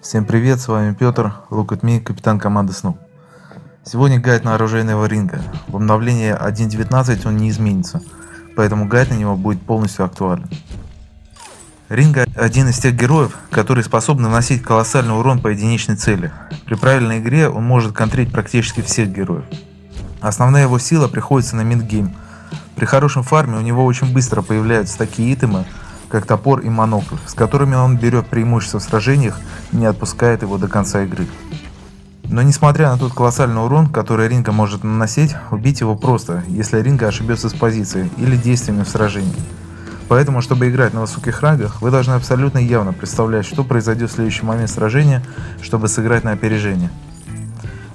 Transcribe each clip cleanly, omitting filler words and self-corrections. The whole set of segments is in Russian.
Всем привет, с вами Петр, Look at Me, капитан команды СНУ. Сегодня гайд на оружейного ринга. В обновлении 1.19 он не изменится, поэтому гайд на него будет полностью актуален. Ринга один из тех героев, которые способны наносить колоссальный урон по единичной цели. При правильной игре он может контрить практически всех героев. Основная его сила приходится на мидгейм. При хорошем фарме у него очень быстро появляются такие итемы, как топор и монокль, с которыми он берет преимущество в сражениях и не отпускает его до конца игры. Но несмотря на тот колоссальный урон, который Ринга может наносить, убить его просто, если Ринга ошибется с позицией или действиями в сражении. Поэтому, чтобы играть на высоких рангах, вы должны абсолютно явно представлять, что произойдет в следующий момент сражения, чтобы сыграть на опережение.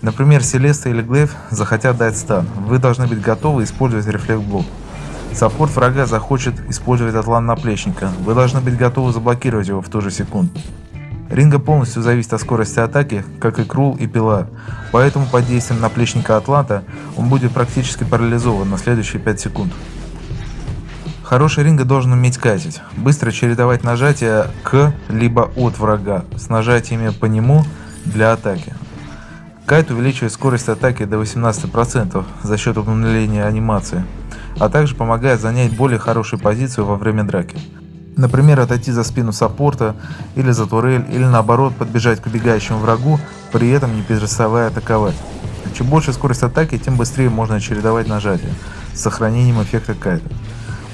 Например, Селеста или Глейв захотят дать стан, вы должны быть готовы использовать рефлект-блок. Саппорт врага захочет использовать атлант наплечника, вы должны быть готовы заблокировать его в ту же секунду. Ринга полностью зависит от скорости атаки, как и Крул и Пила, поэтому под действием наплечника Атланта он будет практически парализован на следующие 5 секунд. Хороший Ринга должен уметь кайтить, быстро чередовать нажатия к либо от врага с нажатиями по нему для атаки. Кайт увеличивает скорость атаки до 18% за счет обнуления анимации, а также помогает занять более хорошую позицию во время драки. Например, отойти за спину саппорта или за турель, или наоборот подбежать к убегающему врагу, при этом не переставая атаковать. Чем больше скорость атаки, тем быстрее можно чередовать нажатия с сохранением эффекта кайта.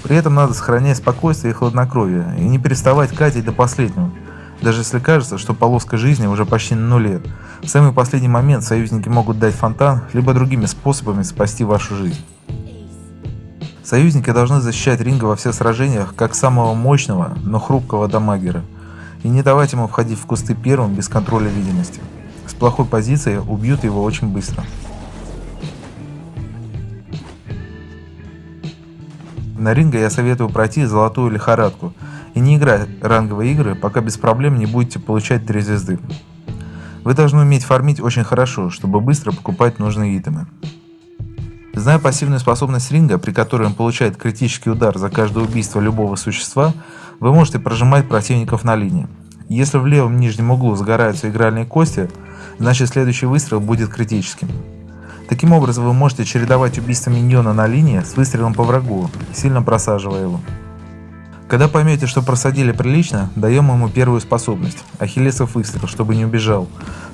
При этом надо сохранять спокойствие и хладнокровие, и не переставать катить до последнего. Даже если кажется, что полоска жизни уже почти на нуле, в самый последний момент союзники могут дать фонтан, либо другими способами спасти вашу жизнь. Союзники должны защищать Ринга во всех сражениях как самого мощного, но хрупкого дамагера, и не давать ему входить в кусты первым без контроля видимости. С плохой позиции убьют его очень быстро. На Ринга я советую пройти золотую лихорадку и не играть ранговые игры, пока без проблем не будете получать 3 звезды. Вы должны уметь фармить очень хорошо, чтобы быстро покупать нужные итемы. Зная пассивную способность Ринга, при которой он получает критический удар за каждое убийство любого существа, вы можете прожимать противников на линии. Если в левом нижнем углу загораются игральные кости, значит следующий выстрел будет критическим. Таким образом вы можете чередовать убийство миньона на линии с выстрелом по врагу, сильно просаживая его. Когда поймете, что просадили прилично, даем ему первую способность – Ахиллесов выстрел, чтобы не убежал.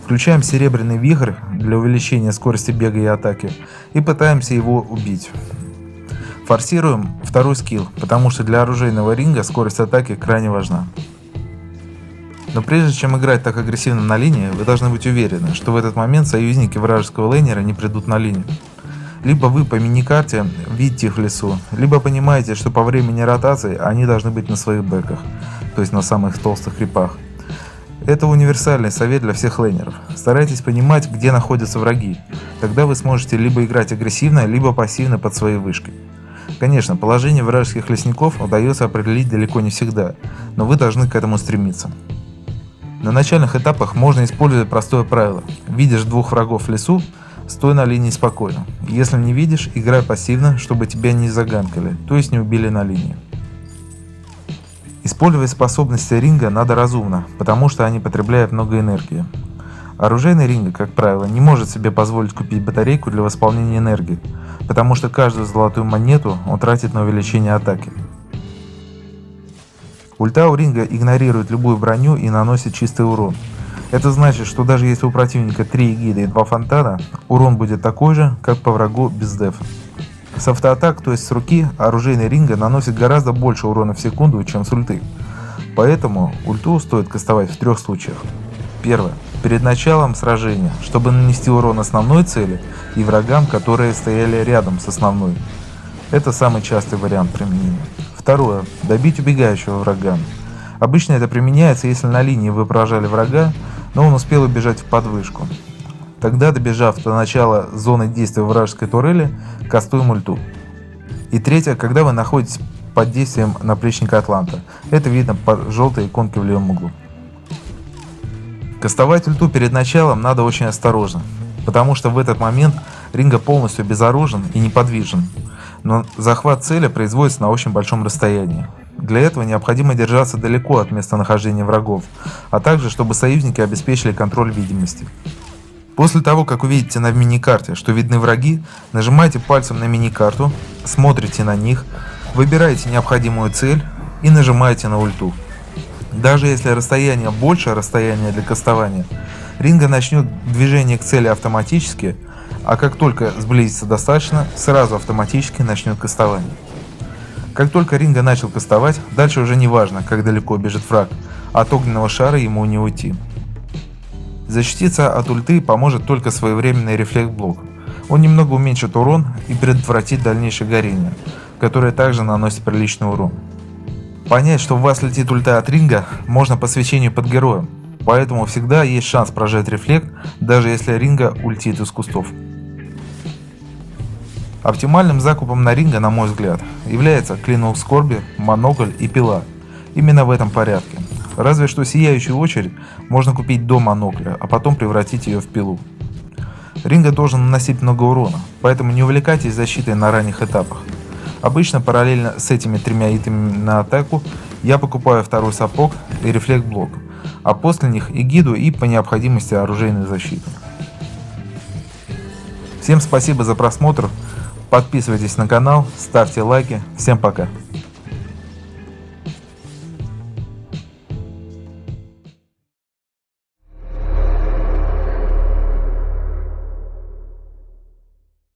Включаем серебряный вихрь для увеличения скорости бега и атаки и пытаемся его убить. Форсируем второй скилл, потому что для оружейного ринга скорость атаки крайне важна. Но прежде чем играть так агрессивно на линии, вы должны быть уверены, что в этот момент союзники вражеского лейнера не придут на линию. Либо вы по миникарте видите их в лесу, либо понимаете, что по времени ротации они должны быть на своих бэках, то есть на самых толстых крипах. Это универсальный совет для всех лейнеров. Старайтесь понимать, где находятся враги. Тогда вы сможете либо играть агрессивно, либо пассивно под своей вышкой. Конечно, положение вражеских лесников удается определить далеко не всегда, но вы должны к этому стремиться. На начальных этапах можно использовать простое правило. Видишь 2 врагов в лесу, стой на линии спокойно. Если не видишь, играй пассивно, чтобы тебя не заганкали, то есть не убили на линии. Использовать способности Ринга надо разумно, потому что они потребляют много энергии. Оружейный Ринга, как правило, не может себе позволить купить батарейку для восполнения энергии, потому что каждую золотую монету он тратит на увеличение атаки. Ульта у Ринга игнорирует любую броню и наносит чистый урон. Это значит, что даже если у противника 3 эгиды и 2 фонтана, урон будет такой же, как по врагу без дефа. С автоатак, то есть с руки, оружейный Ринга наносит гораздо больше урона в секунду, чем с ульты. Поэтому ульту стоит кастовать в 3 случаях. Первое. Перед началом сражения, чтобы нанести урон основной цели и врагам, которые стояли рядом с основной. Это самый частый вариант применения. Второе. Добить убегающего врага. Обычно это применяется, если на линии вы поражали врага, но он успел убежать в подвышку. Тогда, добежав до начала зоны действия вражеской турели, кастуем ульту. И третье, когда вы находитесь под действием наплечника Атланта. Это видно по желтой иконке в левом углу. Кастовать ульту перед началом надо очень осторожно, потому что в этот момент Ринга полностью безоружен и неподвижен, но захват цели производится на очень большом расстоянии. Для этого необходимо держаться далеко от местонахождения врагов, а также чтобы союзники обеспечили контроль видимости. После того, как увидите на миникарте, что видны враги, нажимаете пальцем на миникарту, смотрите на них, выбираете необходимую цель и нажимаете на ульту. Даже если расстояние больше расстояния для кастования, Ринго начнет движение к цели автоматически, а как только сблизится достаточно, сразу автоматически начнет кастование. Как только Ринго начал кастовать, дальше уже не важно, как далеко бежит враг, от огненного шара ему не уйти. Защититься от ульты поможет только своевременный рефлект-блок. Он немного уменьшит урон и предотвратит дальнейшее горение, которое также наносит приличный урон. Понять, что в вас летит ульта от Ринго, можно по свечению под героем, поэтому всегда есть шанс прожать рефлект, даже если Ринго ультит из кустов. Оптимальным закупом на Ринго, на мой взгляд, является клинок скорби, монокль и пила. Именно в этом порядке. Разве что сияющую очередь можно купить до монокля, а потом превратить ее в пилу. Ринго должен наносить много урона, поэтому не увлекайтесь защитой на ранних этапах. Обычно параллельно с этими тремя итемами на атаку я покупаю второй сапог и рефлект-блок, а после них и гиду и по необходимости оружейную защиту. Всем спасибо за просмотр, подписывайтесь на канал, ставьте лайки, всем пока.